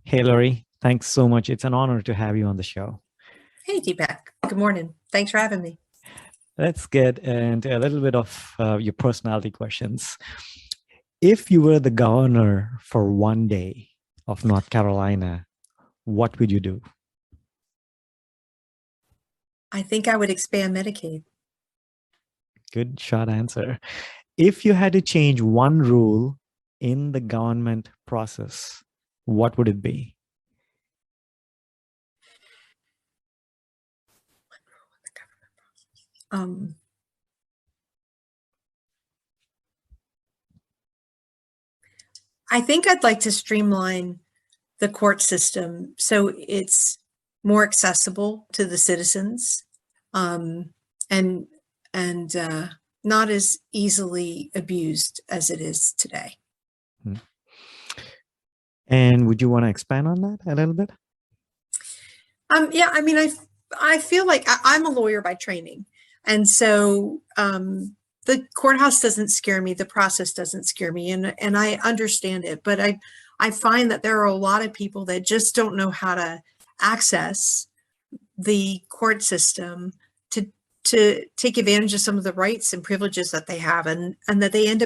Hey, Laurie, thanks so much. It's an honor to have you on the show. Hey, Deepak. Good morning. Thanks for having me. Let's get into a little bit of your personality questions. If you were the governor for one day of North Carolina, what would you do? I think I would expand Medicaid. Good shot answer. If you had to change one rule in the government process, what would it be? Um, I think I'd like to streamline the court system so it's more accessible to the citizens, um, and and not as easily abused as it is today. Hmm. And would you want to expand on that a little bit? Yeah, I mean, I feel like I'm a lawyer by training, and so the courthouse doesn't scare me. The process doesn't scare me, and I understand it. But I find that there are a lot of people that just don't know how to access the court system to take advantage of some of the rights and privileges that they have, and that they end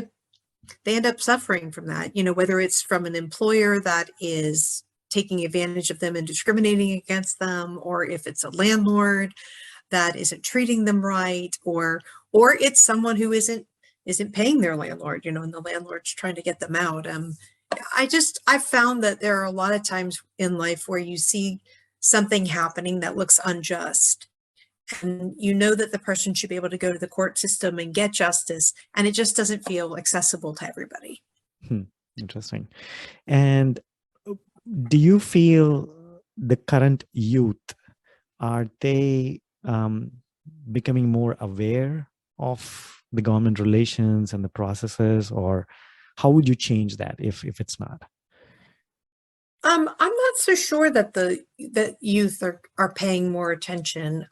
up suffering from that. You know, whether it's from an employer that is taking advantage of them and discriminating against them, or if it's a landlord that isn't treating them right, or it's someone who isn't paying their landlord, you know, and the landlord's trying to get them out. I found that there are a lot of times in life where you see something happening that looks unjust, and you know that the person should be able to go to the court system and get justice, and it just doesn't feel accessible to everybody. Hmm, interesting. And do you feel the current youth, are they becoming more aware of the government relations and the processes, or how would you change that if it's not? I'm not so sure that the that youth are paying more attention.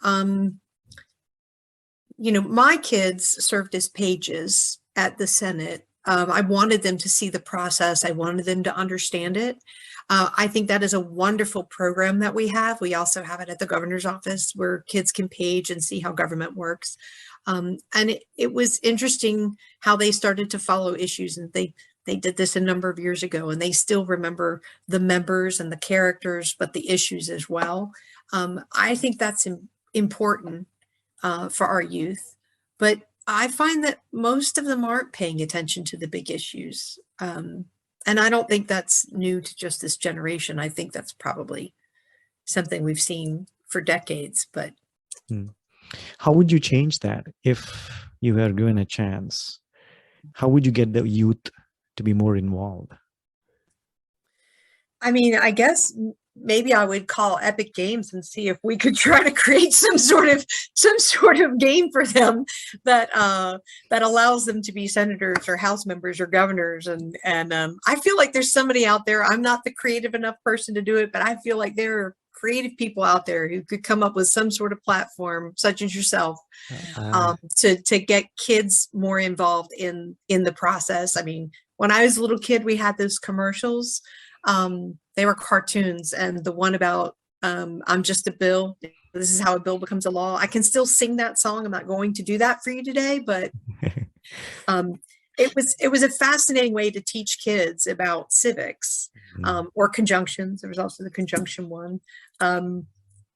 You know, my kids served as pages at the Senate. I wanted them to see the process. I wanted them to understand it. I think that is a wonderful program that we have. We also have it at the governor's office where kids can page and see how government works. And it was interesting how they started to follow issues, and they did this a number of years ago, and they still remember the members and the characters, but the issues as well. I think that's important for our youth, but I find that most of them aren't paying attention to the big issues. And I don't think that's new to just this generation. I think that's probably something we've seen for decades. But Hmm. How would you change that if you were given a chance? How would you get the youth to be more involved? I mean, I guess maybe I would call Epic Games and see if we could try to create some sort of game for them that that allows them to be senators or House members or governors. And I feel like there's somebody out there. I'm not the creative enough person to do it, but I feel like there are creative people out there who could come up with some sort of platform, such as yourself, Uh, to get kids more involved in the process. I mean, when I was a little kid, we had those commercials. They were cartoons, and the one about I'm just a bill. This is how a bill becomes a law. I can still sing that song. I'm not going to do that for you today, but um, it was a fascinating way to teach kids about civics, or conjunctions. There was also the conjunction one.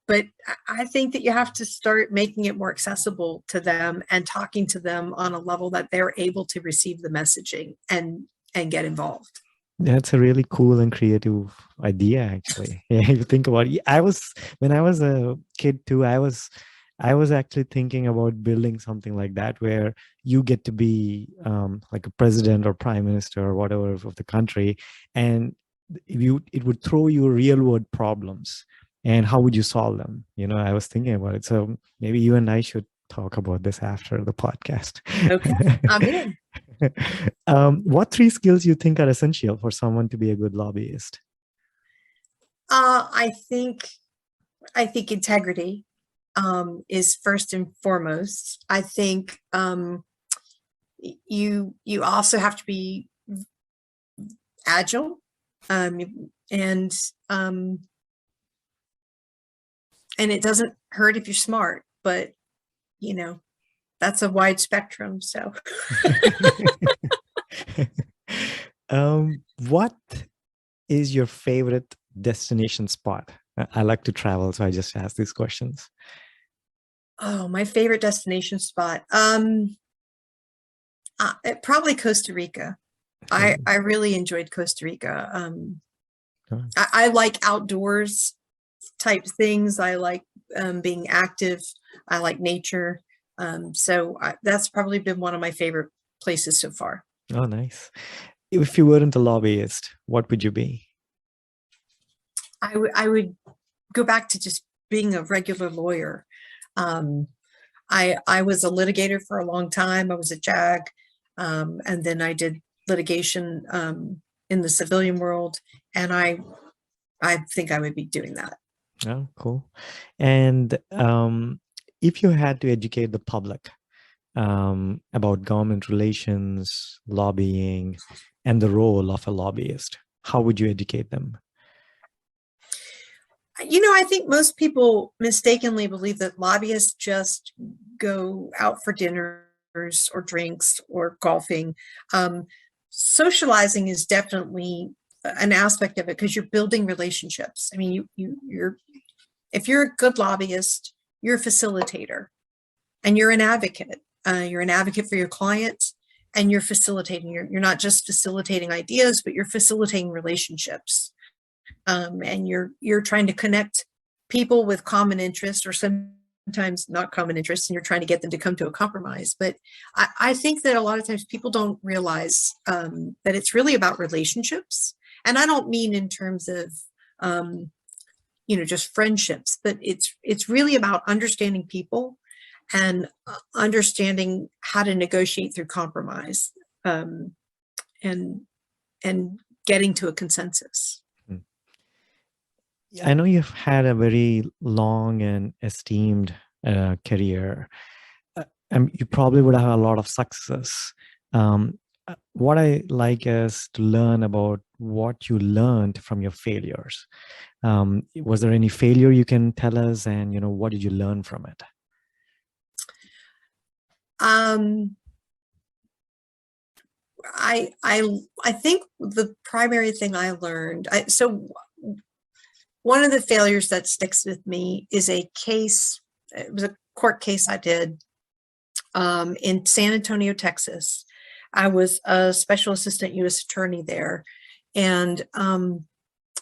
But I think that you have to start making it more accessible to them and talking to them on a level that they're able to receive the messaging and get involved. That's a really cool and creative idea, actually. Yeah, you think about it. When I was a kid too, I was actually thinking about building something like that where you get to be like a president or prime minister or whatever of the country, and it would throw you real world problems, and how would you solve them? I was thinking about it. So maybe you and I should talk about this after the podcast. Okay, I'm in. What three skills you think are essential for someone to be a good lobbyist? Uh, I think I think integrity is first and foremost. I think you also have to be agile. and it doesn't hurt if you're smart, but that's a wide spectrum. So what is your favorite destination spot? I like to travel, so I just ask these questions. Oh, my favorite destination spot. Probably Costa Rica. I really enjoyed Costa Rica. I like outdoors type things. I like being active. I like nature. So that's probably been one of my favorite places so far. Oh, nice. If you weren't a lobbyist, what would you be? I would go back to just being a regular lawyer. I was a litigator for a long time. I was a JAG, and then I did litigation in the civilian world, and I think I would be doing that. Oh, cool. And if you had to educate the public about government relations, lobbying, and the role of a lobbyist, how would you educate them? I think most people mistakenly believe that lobbyists just go out for dinners or drinks or golfing. Socializing is definitely an aspect of it because you're building relationships. I mean, if you're a good lobbyist, you're a facilitator and you're an advocate. You're an advocate for your clients and you're facilitating. You're not just facilitating ideas, but you're facilitating relationships. And you're trying to connect people with common interests or sometimes not common interests, and you're trying to get them to come to a compromise. But I think that a lot of times people don't realize that it's really about relationships. And I don't mean in terms of just friendships, but it's really about understanding people and understanding how to negotiate through compromise and getting to a consensus. I know you've had a very long and esteemed career, and you probably would have a lot of success. What I like is to learn about what you learned from your failures. Was there any failure you can tell us, and what did you learn from it? I think the primary thing I learned. One of the failures that sticks with me is a case. It was a court case I did in San Antonio, Texas. I was a special assistant U.S. attorney there, and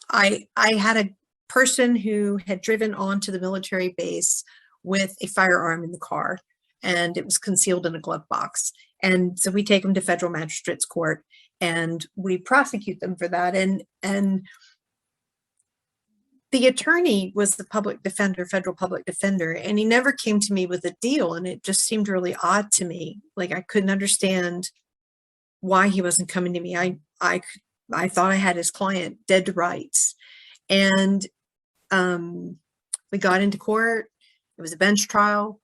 I had a person who had driven onto the military base with a firearm in the car, and it was concealed in a glove box. And so we take them to federal magistrate's court, and we prosecute them for that. And the attorney was the public defender, federal public defender, and he never came to me with a deal. And it just seemed really odd to me. Like I couldn't understand why he wasn't coming to me. I thought I had his client dead to rights. And we got into court. It was a bench trial.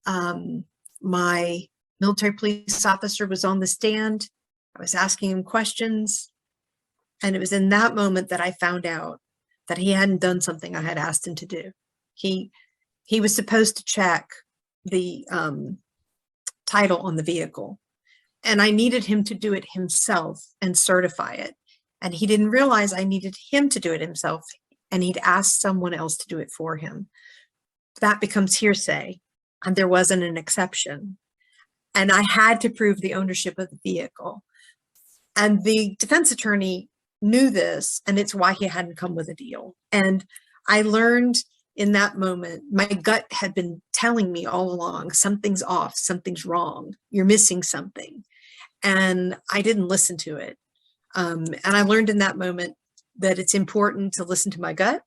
My military police officer was on the stand. I was asking him questions. And it was in that moment that I found out that he hadn't done something I had asked him to do. He was supposed to check the title on the vehicle, and I needed him to do it himself and certify it. And he didn't realize I needed him to do it himself, and he'd asked someone else to do it for him. That becomes hearsay, and there wasn't an exception. And I had to prove the ownership of the vehicle. And the defense attorney knew this, and it's why he hadn't come with a deal. And I learned in that moment, my gut had been telling me all along, something's off, something's wrong, you're missing something. And I didn't listen to it. And I learned in that moment that it's important to listen to my gut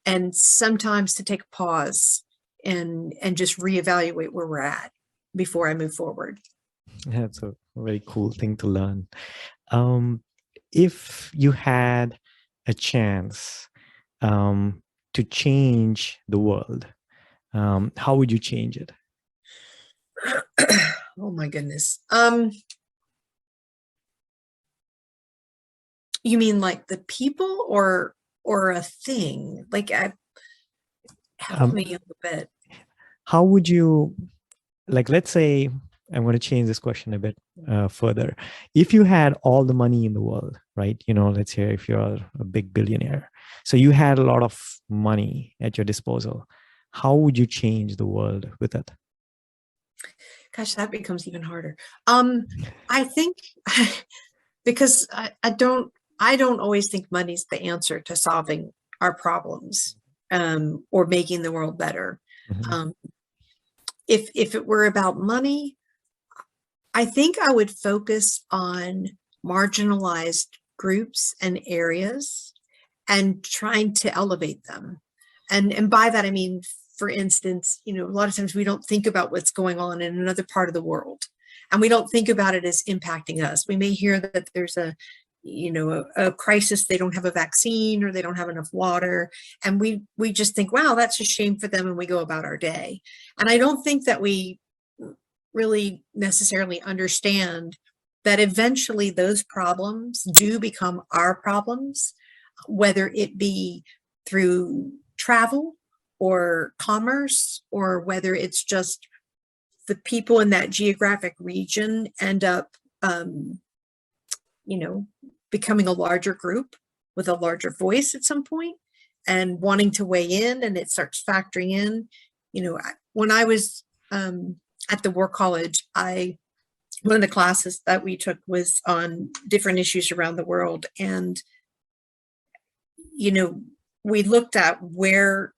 and sometimes to take a pause and just reevaluate where we're at before I move forward. That's a very cool thing to learn. If you had a chance to change the world, how would you change it? Oh my goodness. You mean like the people or a thing? Like, help Um, me a little bit. how would you, like, let's say, I'm going to change this question a bit further. If you had all the money in the world, right? Let's say if you're a big billionaire, so you had a lot of money at your disposal, how would you change the world with it? Gosh, that becomes even harder. I think because I don't always think money's the answer to solving our problems, or making the world better. Mhm. Um, if it were about money, I think I would focus on marginalized groups and areas and trying to elevate them. And by that I mean, for instance, a lot of times we don't think about what's going on in another part of the world, and we don't think about it as impacting us. We may hear that there's a crisis, they don't have a vaccine or they don't have enough water, and we just think, wow, that's a shame for them, and we go about our day. And I don't think that we really necessarily understand that eventually those problems do become our problems, whether it be through travel or commerce, or whether it's just the people in that geographic region end up, you know, becoming a larger group with a larger voice at some point and wanting to weigh in, and it starts factoring in. When I was at the War College, one of the classes that we took was on different issues around the world. And, we looked at where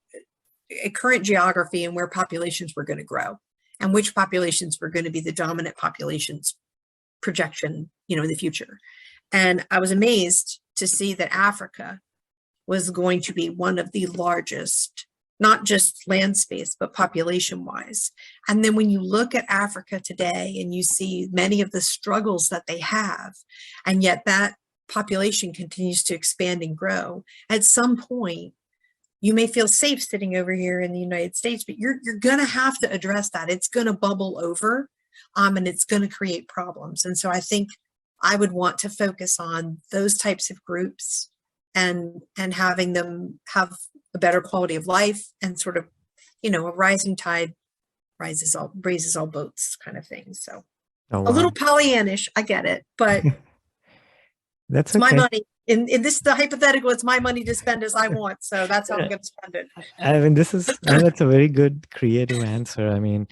a current geography and where populations were going to grow and which populations were going to be the dominant populations projection, in the future. And I was amazed to see that Africa was going to be one of the largest, not just land space, but population wise. And then when you look at Africa today and you see many of the struggles that they have, and yet that population continues to expand and grow, at some point, you may feel safe sitting over here in the United States, but you're going to have to address that. It's going to bubble over, and it's going to create problems. And so I think I would want to focus on those types of groups and having them have a better quality of life, and sort of, a rising tide raises all boats kind of thing. So Oh, a little wow. Pollyannish, I get it, but That's it's my okay. money. In this, the hypothetical, it's my money to spend as I want. So that's how I'm going to spend it. That's a very good creative answer. I mean,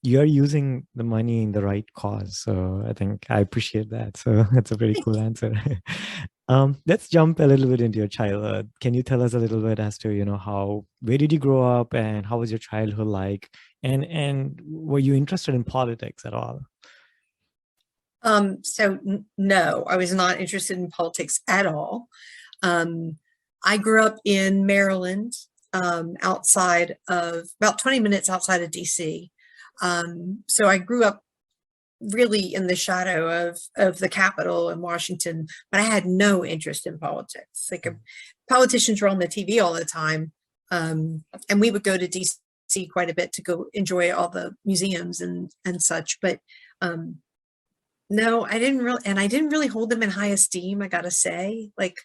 you're using the money in the right cause. So I think I appreciate that. So that's a very cool answer. Let's jump a little bit into your childhood. Can you tell us a little bit as to, where did you grow up and how was your childhood like? And were you interested in politics at all? No, I was not interested in politics at all. I grew up in Maryland, outside of about 20 minutes outside of DC. So I grew up really in the shadow of the Capitol in Washington, but I had no interest in politics. Like, politicians were on the TV all the time, and we would go to DC quite a bit to go enjoy all the museums and such. But no, I didn't really hold them in high esteem, I gotta say. Like,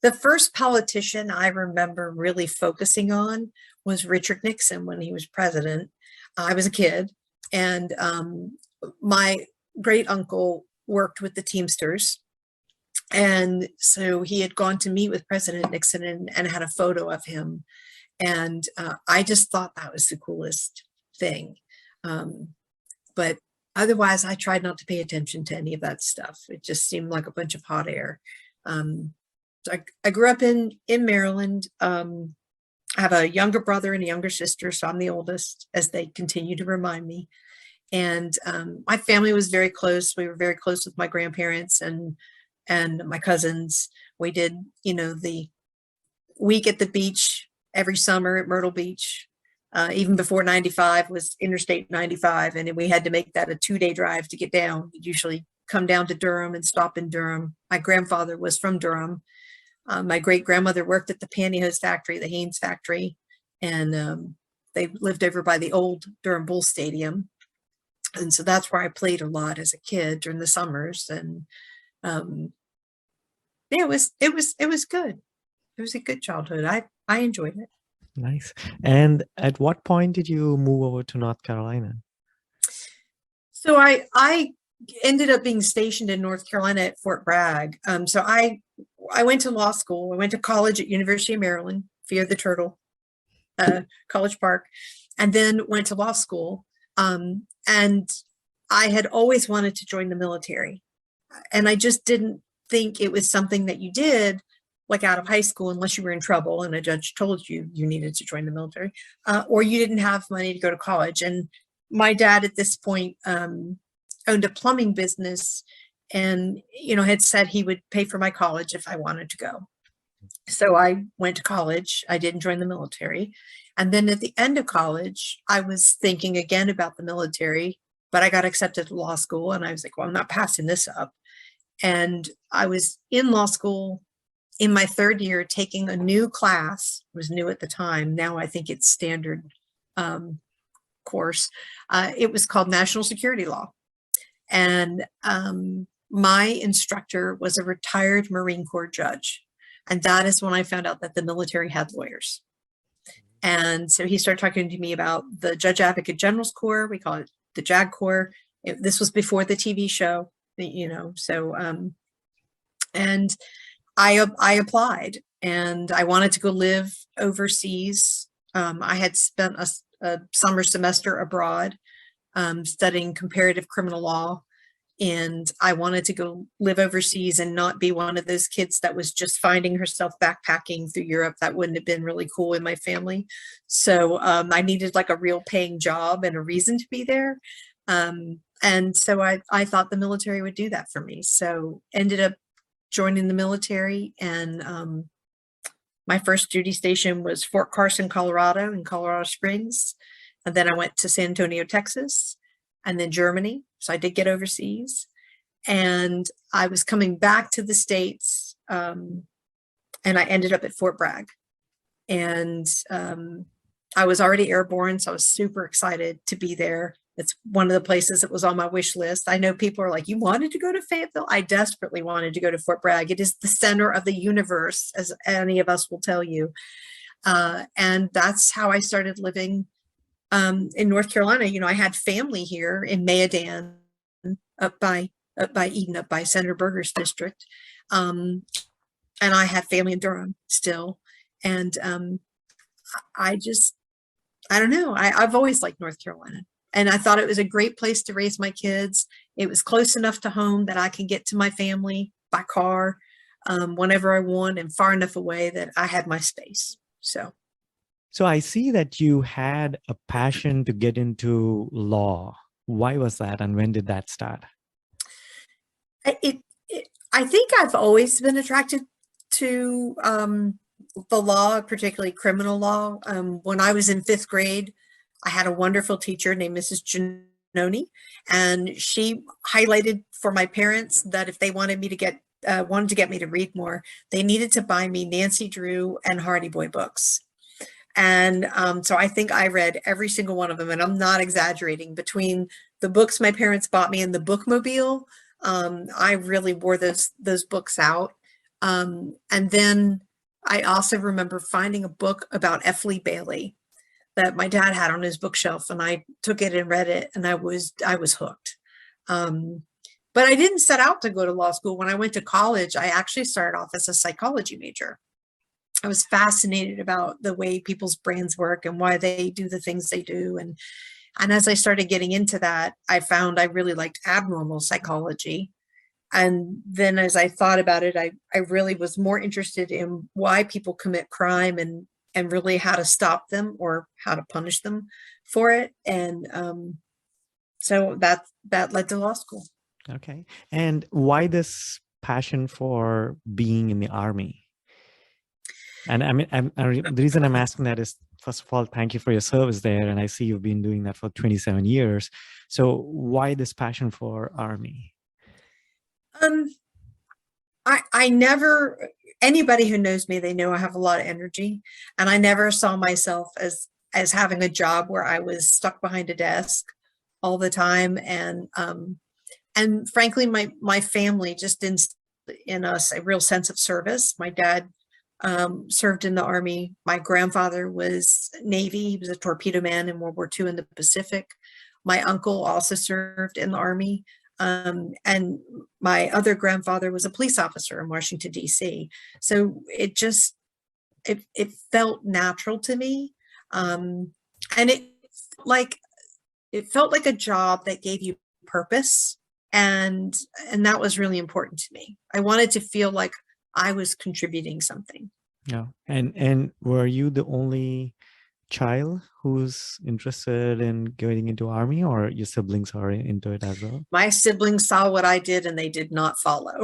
the first politician I remember really focusing on was Richard Nixon when he was president. I was a kid, and my great uncle worked with the Teamsters. And so he had gone to meet with President Nixon and had a photo of him. And I just thought that was the coolest thing. But otherwise, I tried not to pay attention to any of that stuff. It just seemed like a bunch of hot air. So I grew up in Maryland. I have a younger brother and a younger sister, so I'm the oldest, as they continue to remind me. And my family was very close. We were very close with my grandparents and my cousins. We did, the week at the beach every summer at Myrtle Beach. Even before 95 was Interstate 95, and we had to make that a 2-day drive to get down. We'd usually come down to Durham and stop in Durham. My grandfather was from Durham. My great grandmother worked at the pantyhose factory, the Haynes factory, and they lived over by the old Durham Bull Stadium. And so that's where I played a lot as a kid during the summers. And Yeah, it was good. It was a good childhood. I enjoyed it. Nice. And at what point did you move over to North Carolina? So I ended up being stationed in North Carolina at Fort Bragg. So I went to law school. I went to college at University of Maryland, Fear the Turtle, College Park, and then went to law school. And I had always wanted to join the military, and I just didn't think it was something that you did like out of high school unless you were in trouble and a judge told you you needed to join the military, or you didn't have money to go to college. And my dad at this point owned a plumbing business, and had said he would pay for my college if I wanted to go. So I went to college. I didn't join the military. And then at the end of college, I was thinking again about the military, but I got accepted to law school, and I was like, well, I'm not passing this up. And I was in law school in my third year taking a new class. It was new at the time. Now I think it's standard course. It was called National Security Law. And my instructor was a retired Marine Corps judge. And that is when I found out that the military had lawyers. And so he started talking to me about the Judge Advocate General's Corps. We call it the JAG Corps. This was before the TV show, so, and I applied, and I wanted to go live overseas. I had spent a summer semester abroad studying comparative criminal law, and I wanted to go live overseas and not be one of those kids that was just finding herself backpacking through Europe. That wouldn't have been really cool in my family. So I needed like a real paying job and a reason to be there. And so I thought the military would do that for me. So ended up joining the military, and my first duty station was Fort Carson, Colorado, in Colorado Springs. And then I went to San Antonio, Texas, and then Germany. So I did get overseas, and I was coming back to the States, and I ended up at Fort Bragg. And I was already airborne, so I was super excited to be there. It's one of the places that was on my wish list. I know people are like, you wanted to go to Fayetteville? I desperately wanted to go to Fort Bragg. It is the center of the universe, as any of us will tell you. And that's how I started living in North Carolina. I had family here in Mayodan, up by Eden, up by Senator Berger's district. And I had family in Durham still. And I don't know. I've always liked North Carolina. And I thought it was a great place to raise my kids. It was close enough to home that I can get to my family by car whenever I want, and far enough away that I had my space. So I see that you had a passion to get into law. Why was that, and when did that start? I think I've always been attracted to the law, particularly criminal law. When I was in 5th grade, I had a wonderful teacher named Mrs. Giannoni, and she highlighted for my parents that if they wanted me to get me to read more, they needed to buy me Nancy Drew and Hardy Boy books. And so I think I read every single one of them, and I'm not exaggerating. Between the books my parents bought me and the bookmobile, I really wore those books out. And then I also remember finding a book about F. Lee Bailey that my dad had on his bookshelf, and I took it and read it, and I was hooked. But I didn't set out to go to law school. When I went to college, I actually started off as a psychology major. I was fascinated about the way people's brains work and why they do the things they do. And as I started getting into that, I found I really liked abnormal psychology. And then as I thought about it, I really was more interested in why people commit crime, and really how to stop them or how to punish them for it. And so that led to law school. Okay. And why this passion for being in the Army? And I mean, the reason I'm asking that is, first of all, thank you for your service there. And I see you've been doing that for 27 years. So why this passion for Army? I never, anybody who knows me, they know I have a lot of energy, and I never saw myself as having a job where I was stuck behind a desk all the time. And frankly, my family just instilled in us a real sense of service. My dad served in the Army. My grandfather was Navy. He was a torpedo man in World War II in the Pacific. My uncle also served in the Army. And my other grandfather was a police officer in Washington, D.C. So it felt natural to me. And it felt like a job that gave you purpose. And that was really important to me. I wanted to feel like I was contributing something. Yeah. And were you the only child who's interested in getting into Army, or your siblings are into it as well? My siblings saw what I did and they did not follow.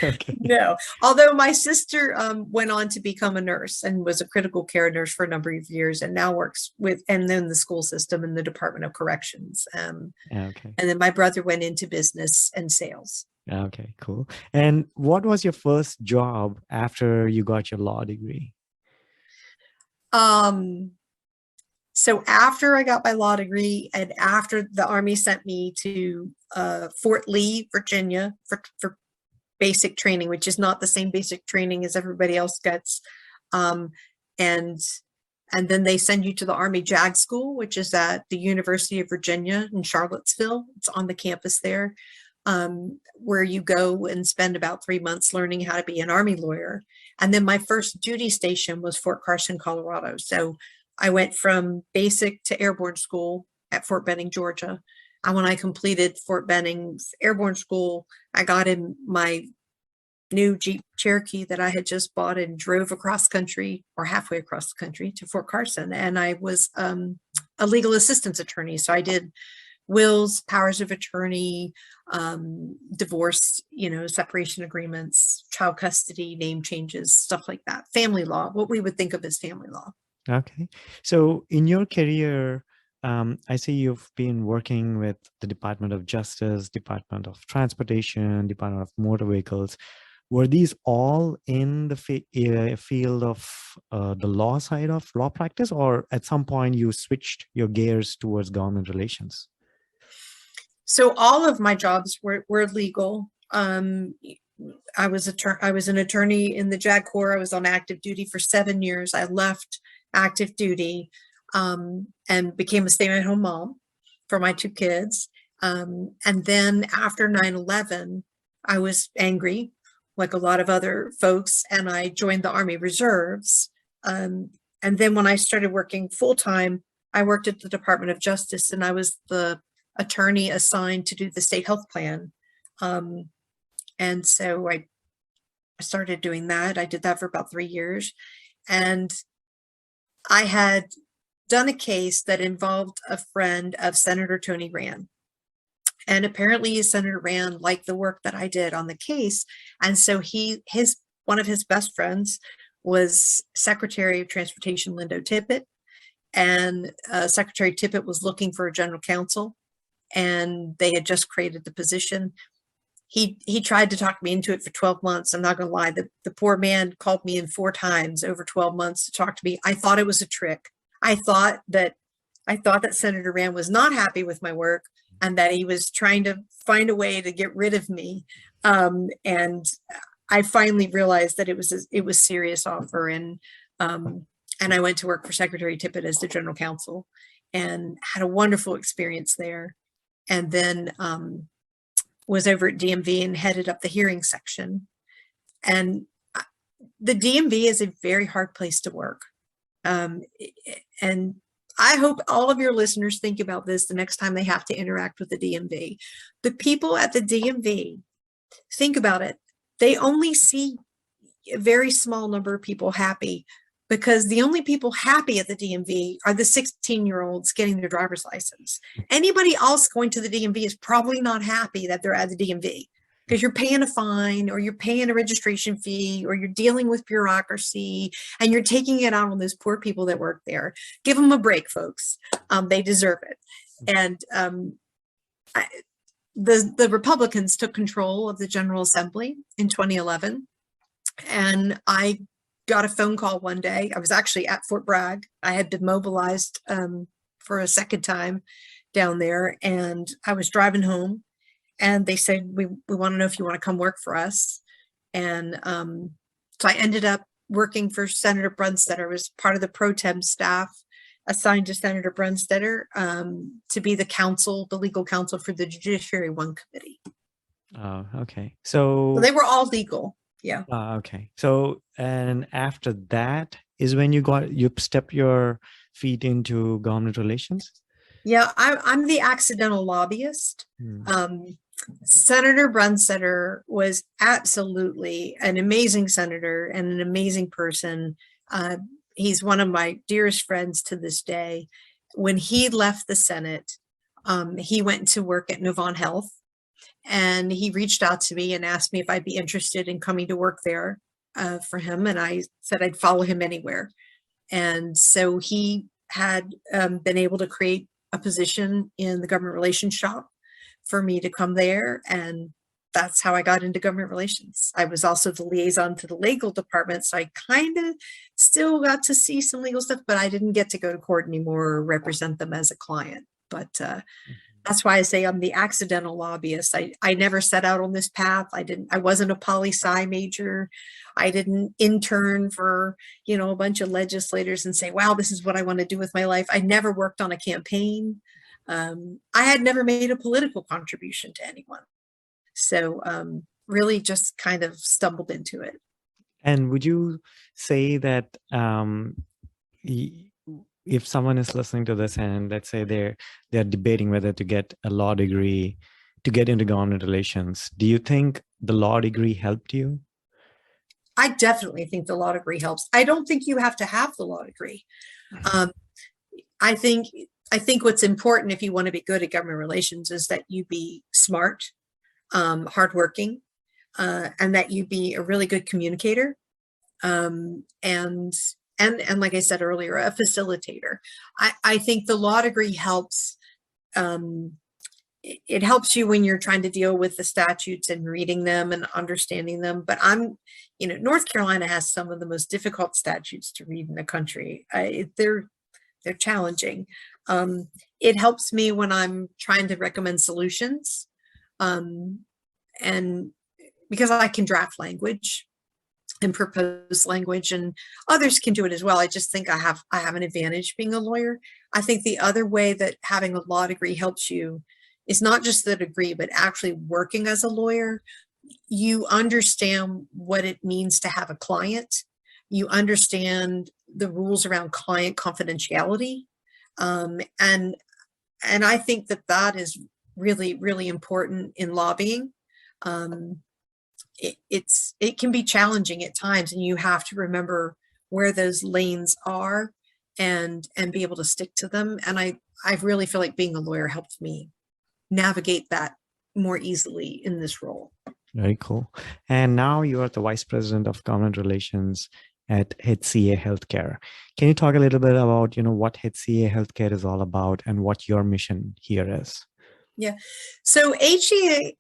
Okay. No, although my sister went on to become a nurse and was a critical care nurse for a number of years, and now works and then the school system in the Department of Corrections. Okay. And then my brother went into business and sales. Okay, cool. And what was your first job after you got your law degree? So after I got my law degree and after the Army sent me to Fort Lee, Virginia for basic training, which is not the same basic training as everybody else gets. And then they send you to the Army JAG School, which is at the University of Virginia in Charlottesville. It's on the campus there, where you go and spend about 3 months learning how to be an Army lawyer. And then my first duty station was Fort Carson, Colorado. So I went from basic to airborne school at Fort Benning, Georgia. And when I completed Fort Benning's airborne school, I got in my new Jeep Cherokee that I had just bought and drove across country, or halfway across the country, to Fort Carson. And I was a legal assistance attorney. So I did wills, powers of attorney, divorce, separation agreements, child custody, name changes, stuff like that. Family law, what we would think of as family law. Okay. So in your career, I see you've been working with the Department of Justice, Department of Transportation, Department of Motor Vehicles. Were these all in the field of the law side of law practice, or at some point you switched your gears towards government relations? So all of my jobs were legal. I was an attorney in the JAG Corps. I was on active duty for 7 years. I left active duty and became a stay-at-home mom for my 2 kids. And then after 9/11, I was angry, like a lot of other folks, and I joined the Army Reserves. And then when I started working full-time, I worked at the Department of Justice, and I was the attorney assigned to do the state health plan. And so I started doing that. I did that for about 3 years. And I had done a case that involved a friend of Senator Tony Rand. And apparently Senator Rand liked the work that I did on the case. And so one of his best friends was Secretary of Transportation Lindo Tippett. And Secretary Tippett was looking for a general counsel, and they had just created the position. He tried to talk me into it for 12 months. I'm not going to lie. The poor man called me in 4 times over 12 months to talk to me. I thought it was a trick. I thought that Senator Rand was not happy with my work and that he was trying to find a way to get rid of me. And I finally realized that it was a serious offer. And I went to work for Secretary Tippett as the general counsel and had a wonderful experience there. And then was over at DMV and headed up the hearing section. And the DMV is a very hard place to work. And I hope all of your listeners think about this the next time they have to interact with the DMV. The people at the DMV, think about it. They only see a very small number of people happy, because the only people happy at the DMV are the 16-year-olds getting their driver's license. Anybody else going to the DMV is probably not happy that they're at the DMV, because you're paying a fine, or you're paying a registration fee, or you're dealing with bureaucracy, and you're taking it out on those poor people that work there. Give them a break, folks. They deserve it. And the Republicans took control of the General Assembly in 2011, and I got a phone call one day. I was actually at Fort Bragg. I had been mobilized for a second time down there, and I was driving home, and they said, we want to know if you want to come work for us. And so I ended up working for Senator Brunstetter, was part of the pro tem staff assigned to Senator Brunstetter to be the legal counsel for the Judiciary One Committee. Okay. So they were all legal. Yeah. Okay. So, and after that is when you stepped your feet into government relations? Yeah, I'm the accidental lobbyist. Senator Brunstetter was absolutely an amazing senator and an amazing person. He's one of my dearest friends to this day. When he left the Senate, he went to work at Novant Health, and he reached out to me and asked me if I'd be interested in coming to work there for him. And I said I'd follow him anywhere. And so he had been able to create a position in the government relations shop for me to come there. And that's how I got into government relations. I was also the liaison to the legal department. So I kind of still got to see some legal stuff, but I didn't get to go to court anymore or represent them as a client. But that's why I say I'm the accidental lobbyist. I never set out on this path. I wasn't a poli-sci major. I didn't intern for, a bunch of legislators and say, wow, this is what I want to do with my life. I never worked on a campaign. I had never made a political contribution to anyone. So really just kind of stumbled into it. And would you say that if someone is listening to this and let's say they're debating whether to get a law degree to get into government relations, do you think the law degree helped you? I definitely think the law degree helps. I don't think you have to have the law degree. I think what's important if you want to be good at government relations is that you be smart, hardworking, and that you be a really good communicator. And like I said earlier, a facilitator. I think the law degree helps. It helps you when you're trying to deal with the statutes and reading them and understanding them. But North Carolina has some of the most difficult statutes to read in the country. They're challenging. It helps me when I'm trying to recommend solutions, and because I can draft language and propose language, and others can do it as well. I just think I have an advantage being a lawyer. I think the other way that having a law degree helps you is not just the degree, but actually working as a lawyer. You understand what it means to have a client. You understand the rules around client confidentiality. And I think that is really, really important in lobbying. It can be challenging at times, and you have to remember where those lanes are and be able to stick to them. And I really feel like being a lawyer helped me navigate that more easily in this role. Very cool. And now you are the Vice President of Government Relations at HCA Healthcare. Can you talk a little bit about, what HCA Healthcare is all about and what your mission here is? Yeah. So HCA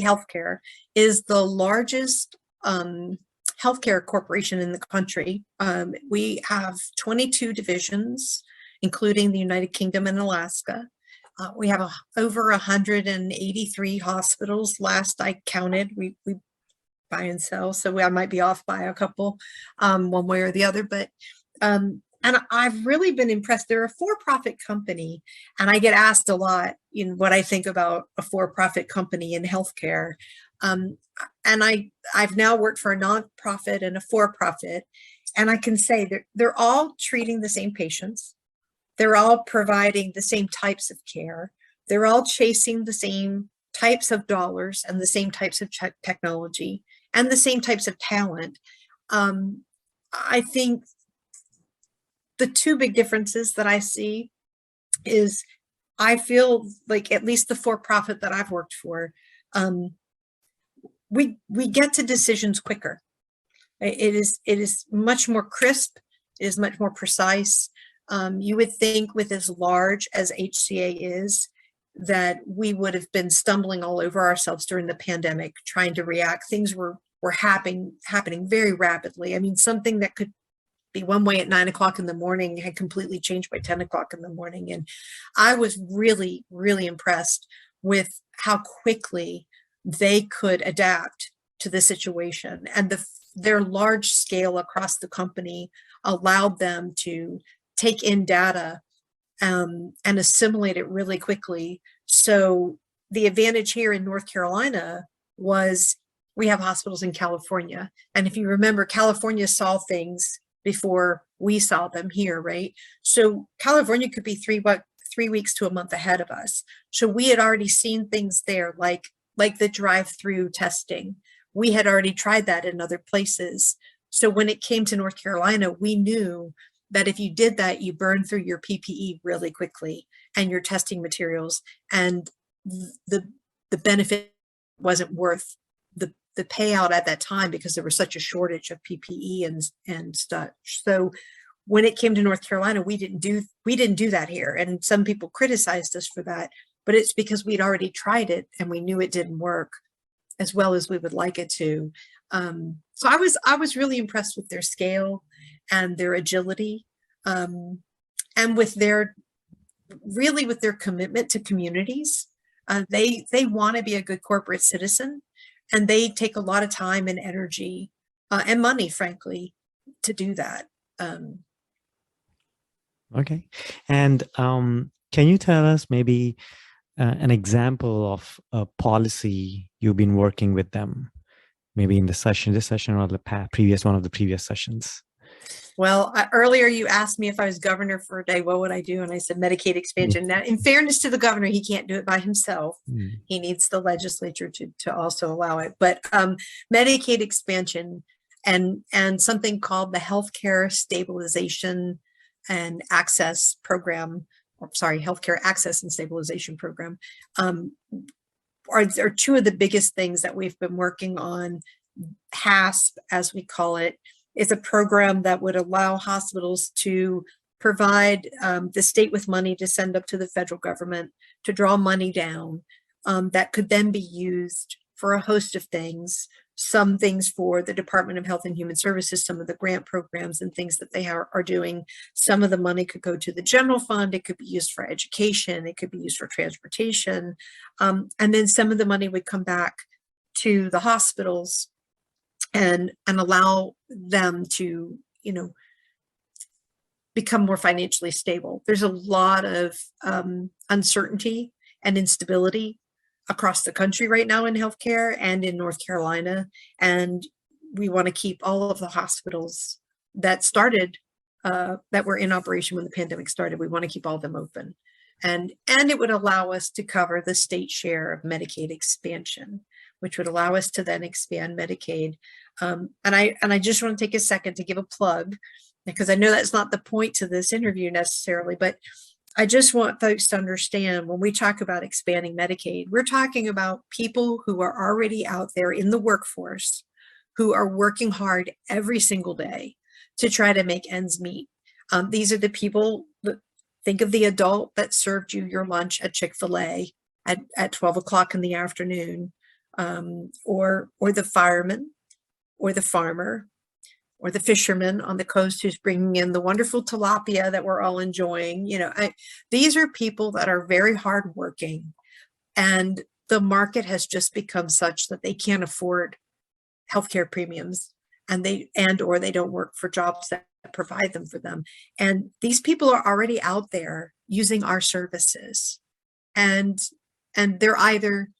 Healthcare is the largest healthcare corporation in the country. We have 22 divisions, including the United Kingdom and Alaska. We have over 183 hospitals. Last I counted, we buy and sell, so I might be off by a couple, one way or the other. But and I've really been impressed. They're a for-profit company, and I get asked a lot what I think about a for-profit company in healthcare. And I've now worked for a nonprofit and a for-profit, and I can say they're all treating the same patients. They're all providing the same types of care. They're all chasing the same types of dollars and the same types of technology and the same types of talent. I think the two big differences that I see is I feel like at least the for-profit that I've worked for, we get to decisions quicker. It is much more crisp. It is much more precise. You would think with as large as HCA is, that we would have been stumbling all over ourselves during the pandemic, trying to react. Things were happening very rapidly. I mean, something that could be one way at 9 o'clock in the morning had completely changed by 10 o'clock in the morning. And I was really, really impressed with how quickly they could adapt to the situation. And their large scale across the company allowed them to take in data and assimilate it really quickly. So the advantage here in North Carolina was we have hospitals in California. And if you remember, California saw things before we saw them here, right? So California could be 3 weeks to a month ahead of us. So we had already seen things there, like the drive-through testing. We had already tried that in other places. So when it came to North Carolina, we knew that if you did that, you burned through your PPE really quickly and your testing materials, and the benefit wasn't worth the payout at that time because there was such a shortage of PPE and such. So when it came to North Carolina, we didn't do that here. And some people criticized us for that, but it's because we'd already tried it and we knew it didn't work as well as we would like it to. So I was really impressed with their scale and their agility, and with their commitment to communities. They want to be a good corporate citizen, and they take a lot of time and energy and money, frankly, to do that. Okay. And can you tell us maybe an example of a policy you've been working with them, maybe in this session or the previous one of the previous sessions? Well, earlier you asked me if I was governor for a day, what would I do? And I said Medicaid expansion. Now, in fairness to the governor, he can't do it by himself. He needs the legislature to also allow it. But Medicaid expansion and something called the Healthcare Stabilization and Access Program, Healthcare Access and Stabilization Program, are two of the biggest things that we've been working on. HASP, as we call it, is a program that would allow hospitals to provide the state with money to send up to the federal government to draw money down that could then be used for a host of things. Some things for the Department of Health and Human Services, some of the grant programs and things that they are doing. Some of the money could go to the general fund. It could be used for education. It could be used for transportation. And then some of the money would come back to the hospitals and allow them to, become more financially stable. There's a lot of uncertainty and instability across the country right now in healthcare and in North Carolina. And we want to keep all of the hospitals that started, that were in operation when the pandemic started, we want to keep all of them open. And it would allow us to cover the state share of Medicaid expansion, which would allow us to then expand Medicaid. And I just want to take a second to give a plug, because I know that's not the point to this interview necessarily, but I just want folks to understand when we talk about expanding Medicaid, we're talking about people who are already out there in the workforce, who are working hard every single day to try to make ends meet. These are the people that, think of the adult that served you your lunch at Chick-fil-A at 12 o'clock in the afternoon, or the fireman, or the farmer, or the fisherman on the coast who's bringing in the wonderful tilapia that we're all enjoying. These are people that are very hardworking, and the market has just become such that they can't afford healthcare premiums, or they don't work for jobs that provide them for them. And these people are already out there using our services, and they're either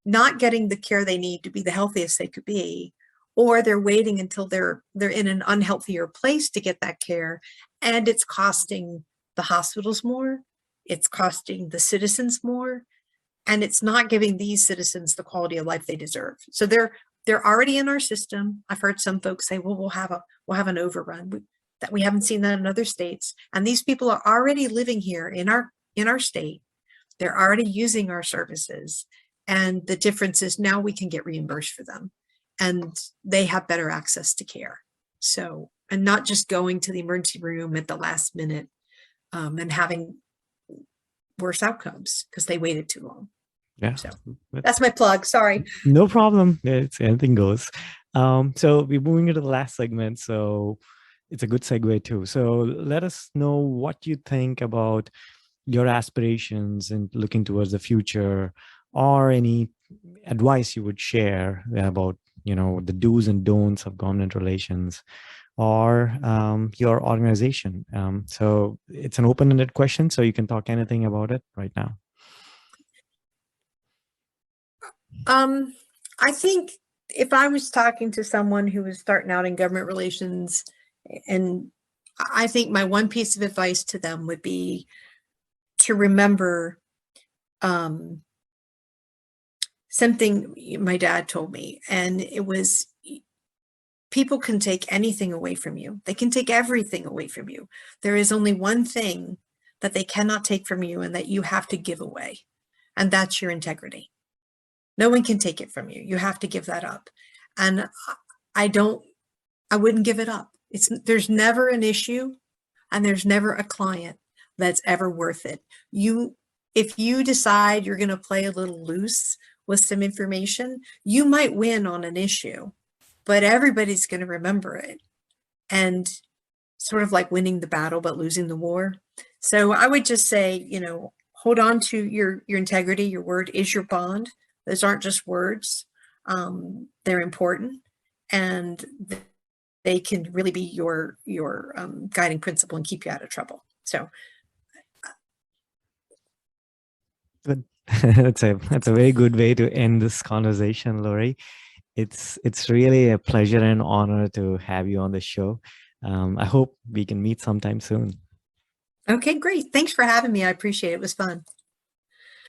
not getting the care they need to be the healthiest they could be, or they're waiting until they're in an unhealthier place to get that care. And it's costing the hospitals more, it's costing the citizens more, and it's not giving these citizens the quality of life they deserve. So they're already in our system. I've heard some folks say, well, we'll have an overrun. That we haven't seen that in other states. And these people are already living here in our state. They're already using our services. And the difference is now we can get reimbursed for them, and they have better access to care. So, and not just going to the emergency room at the last minute and having worse outcomes because they waited too long. Yeah. So that's my plug. Sorry. No problem. Anything goes. So we're moving into the last segment. So it's a good segue too. So let us know what you think about your aspirations and looking towards the future, or any advice you would share about, the do's and don'ts of government relations, or your organization. So it's an open-ended question, so you can talk anything about it right now. I think if I was talking to someone who was starting out in government relations, and I think my one piece of advice to them would be to remember something my dad told me, and it was, people can take anything away from you. They can take everything away from you. There is only one thing that they cannot take from you and that you have to give away, and that's your integrity. No one can take it from you. You have to give that up. And I wouldn't give it up. There's never an issue and there's never a client that's ever worth it. If you decide you're going to play a little loose with some information, you might win on an issue, but everybody's going to remember it. And sort of like winning the battle, but losing the war. So I would just say, hold on to your integrity. Your word is your bond. Those aren't just words. They're important, and they can really be your guiding principle and keep you out of trouble. So that's a very good way to end this conversation, Lori. It's really a pleasure and honor to have you on the show. I hope we can meet sometime soon. Okay, great. Thanks for having me. I appreciate it. It was fun.